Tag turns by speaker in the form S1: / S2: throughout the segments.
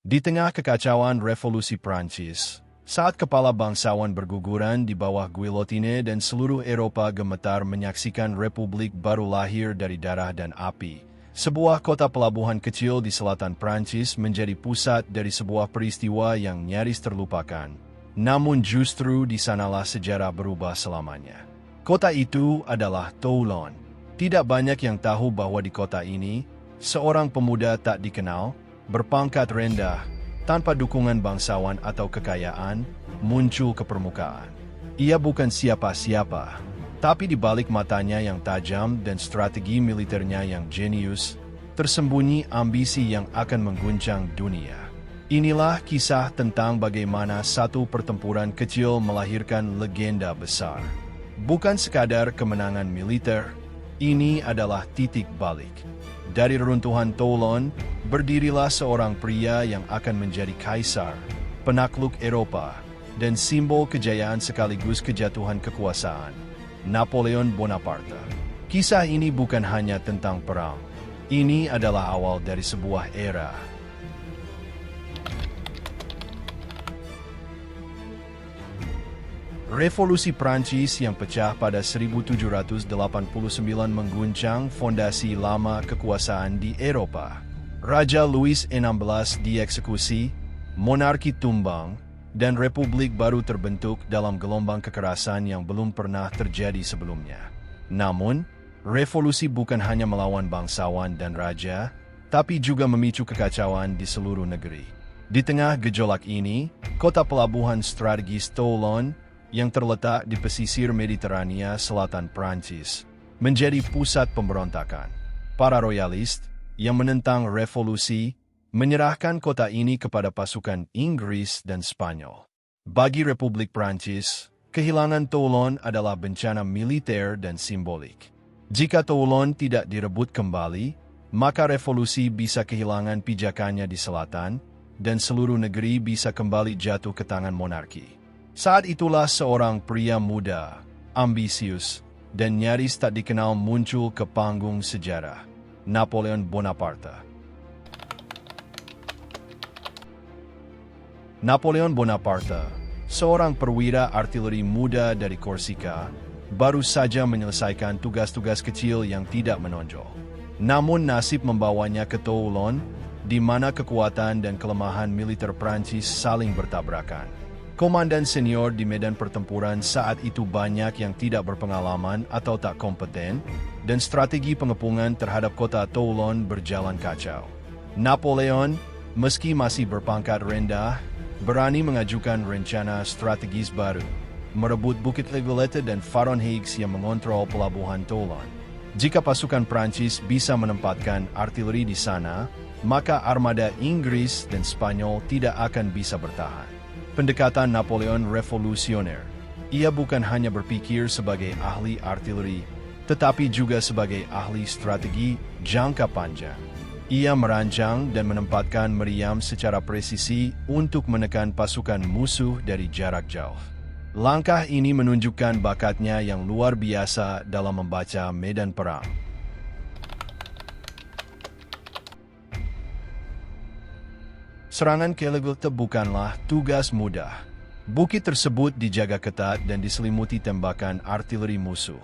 S1: Di tengah kekacauan revolusi Prancis, saat kepala bangsawan berguguran di bawah guillotine dan seluruh Eropa gemetar menyaksikan republik baru lahir dari darah dan api, sebuah kota pelabuhan kecil di selatan Prancis menjadi pusat dari sebuah peristiwa yang nyaris terlupakan. Namun justru di sanalah sejarah berubah selamanya. Kota itu adalah Toulon. Tidak banyak yang tahu bahwa di kota ini, seorang pemuda tak dikenal, berpangkat rendah, tanpa dukungan bangsawan atau kekayaan, muncul ke permukaan. Ia bukan siapa-siapa, tapi di balik matanya yang tajam dan strategi militernya yang jenius, tersembunyi ambisi yang akan mengguncang dunia. Inilah kisah tentang bagaimana satu pertempuran kecil melahirkan legenda besar. Bukan sekadar kemenangan militer, ini adalah titik balik. Dari reruntuhan Toulon, berdirilah seorang pria yang akan menjadi kaisar, penakluk Eropa, dan simbol kejayaan sekaligus kejatuhan kekuasaan, Napoleon Bonaparte. Kisah ini bukan hanya tentang perang. Ini adalah awal dari sebuah era. Revolusi Prancis yang pecah pada 1789 mengguncang fondasi lama kekuasaan di Eropa. Raja Louis XVI dieksekusi, monarki tumbang, dan republik baru terbentuk dalam gelombang kekerasan yang belum pernah terjadi sebelumnya. Namun, revolusi bukan hanya melawan bangsawan dan raja, tapi juga memicu kekacauan di seluruh negeri. Di tengah gejolak ini, kota pelabuhan strategis Toulon yang terletak di pesisir Mediterania selatan Prancis, menjadi pusat pemberontakan. Para royalis yang menentang revolusi menyerahkan kota ini kepada pasukan Inggris dan Spanyol. Bagi Republik Prancis, kehilangan Toulon adalah bencana militer dan simbolik. Jika Toulon tidak direbut kembali, maka revolusi bisa kehilangan pijakannya di selatan, dan seluruh negeri bisa kembali jatuh ke tangan monarki. Saat itulah seorang pria muda, ambisius, dan nyaris tak dikenal muncul ke panggung sejarah, Napoleon Bonaparte. Napoleon Bonaparte, seorang perwira artileri muda dari Korsika, baru saja menyelesaikan tugas-tugas kecil yang tidak menonjol. Namun nasib membawanya ke Toulon, di mana kekuatan dan kelemahan militer Prancis saling bertabrakan. Komandan senior di medan pertempuran saat itu banyak yang tidak berpengalaman atau tak kompeten, dan strategi pengepungan terhadap kota Toulon berjalan kacau. Napoleon, meski masih berpangkat rendah, berani mengajukan rencana strategis baru, merebut Bukit Legolette dan Faronheix yang mengontrol pelabuhan Toulon. Jika pasukan Prancis bisa menempatkan artileri di sana, maka armada Inggris dan Spanyol tidak akan bisa bertahan. Pendekatan Napoleon revolusioner. Ia bukan hanya berpikir sebagai ahli artileri, tetapi juga sebagai ahli strategi jangka panjang. Ia merancang dan menempatkan meriam secara presisi untuk menekan pasukan musuh dari jarak jauh. Langkah ini menunjukkan bakatnya yang luar biasa dalam membaca medan perang. Serangan ke Legolette bukanlah tugas mudah. Bukit tersebut dijaga ketat dan diselimuti tembakan artileri musuh.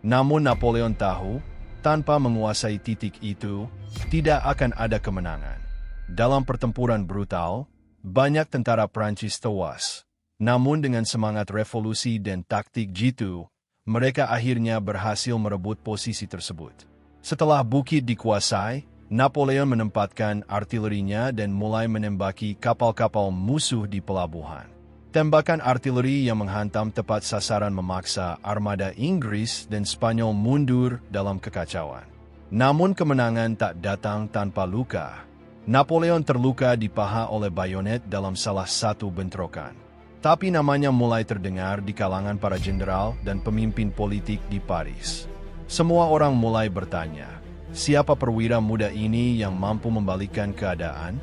S1: Namun Napoleon tahu, tanpa menguasai titik itu, tidak akan ada kemenangan. Dalam pertempuran brutal, banyak tentara Prancis tewas. Namun dengan semangat revolusi dan taktik jitu, mereka akhirnya berhasil merebut posisi tersebut. Setelah bukit dikuasai, Napoleon menempatkan artilerinya dan mulai menembaki kapal-kapal musuh di pelabuhan. Tembakan artileri yang menghantam tepat sasaran memaksa armada Inggris dan Spanyol mundur dalam kekacauan. Namun kemenangan tak datang tanpa luka. Napoleon terluka di paha oleh bayonet dalam salah satu bentrokan. Tapi namanya mulai terdengar di kalangan para jenderal dan pemimpin politik di Paris. Semua orang mulai bertanya, siapa perwira muda ini yang mampu membalikkan keadaan?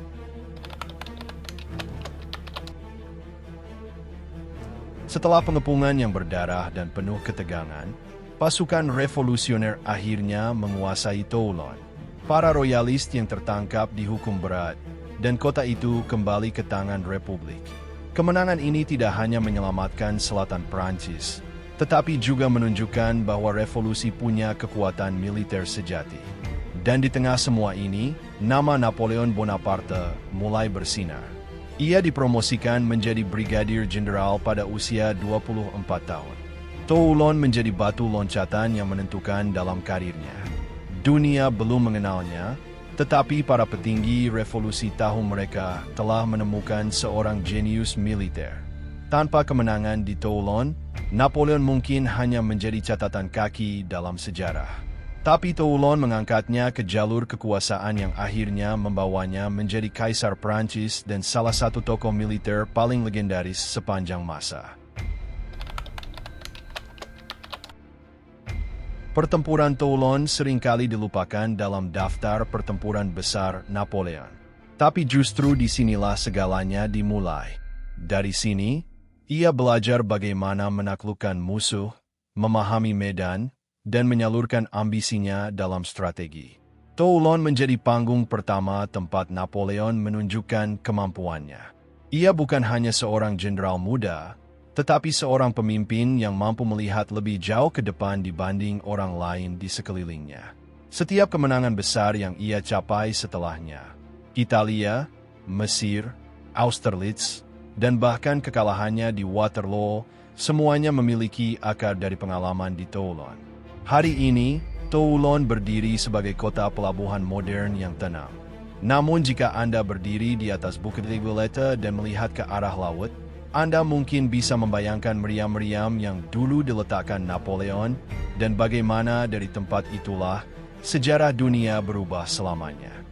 S1: Setelah pengepungan yang berdarah dan penuh ketegangan, pasukan revolusioner akhirnya menguasai Toulon. Para royalis yang tertangkap dihukum berat, dan kota itu kembali ke tangan Republik. Kemenangan ini tidak hanya menyelamatkan selatan Prancis, tetapi juga menunjukkan bahwa revolusi punya kekuatan militer sejati. Dan di tengah semua ini, nama Napoleon Bonaparte mulai bersinar. Ia dipromosikan menjadi Brigadir Jenderal pada usia 24 tahun. Toulon menjadi batu loncatan yang menentukan dalam karirnya. Dunia belum mengenalnya, tetapi para petinggi revolusi tahu mereka telah menemukan seorang jenius militer. Tanpa kemenangan di Toulon, Napoleon mungkin hanya menjadi catatan kaki dalam sejarah. Tapi Toulon mengangkatnya ke jalur kekuasaan yang akhirnya membawanya menjadi Kaisar Prancis dan salah satu tokoh militer paling legendaris sepanjang masa. Pertempuran Toulon seringkali dilupakan dalam daftar pertempuran besar Napoleon. Tapi justru disinilah segalanya dimulai. Dari sini, ia belajar bagaimana menaklukkan musuh, memahami medan, dan menyalurkan ambisinya dalam strategi. Toulon menjadi panggung pertama tempat Napoleon menunjukkan kemampuannya. Ia bukan hanya seorang jenderal muda, tetapi seorang pemimpin yang mampu melihat lebih jauh ke depan dibanding orang lain di sekelilingnya. Setiap kemenangan besar yang ia capai setelahnya, Italia, Mesir, Austerlitz, dan bahkan kekalahannya di Waterloo, semuanya memiliki akar dari pengalaman di Toulon. Hari ini, Toulon berdiri sebagai kota pelabuhan modern yang tenang. Namun jika Anda berdiri di atas Bukit Violeta dan melihat ke arah laut, Anda mungkin bisa membayangkan meriam-meriam yang dulu diletakkan Napoleon dan bagaimana dari tempat itulah sejarah dunia berubah selamanya.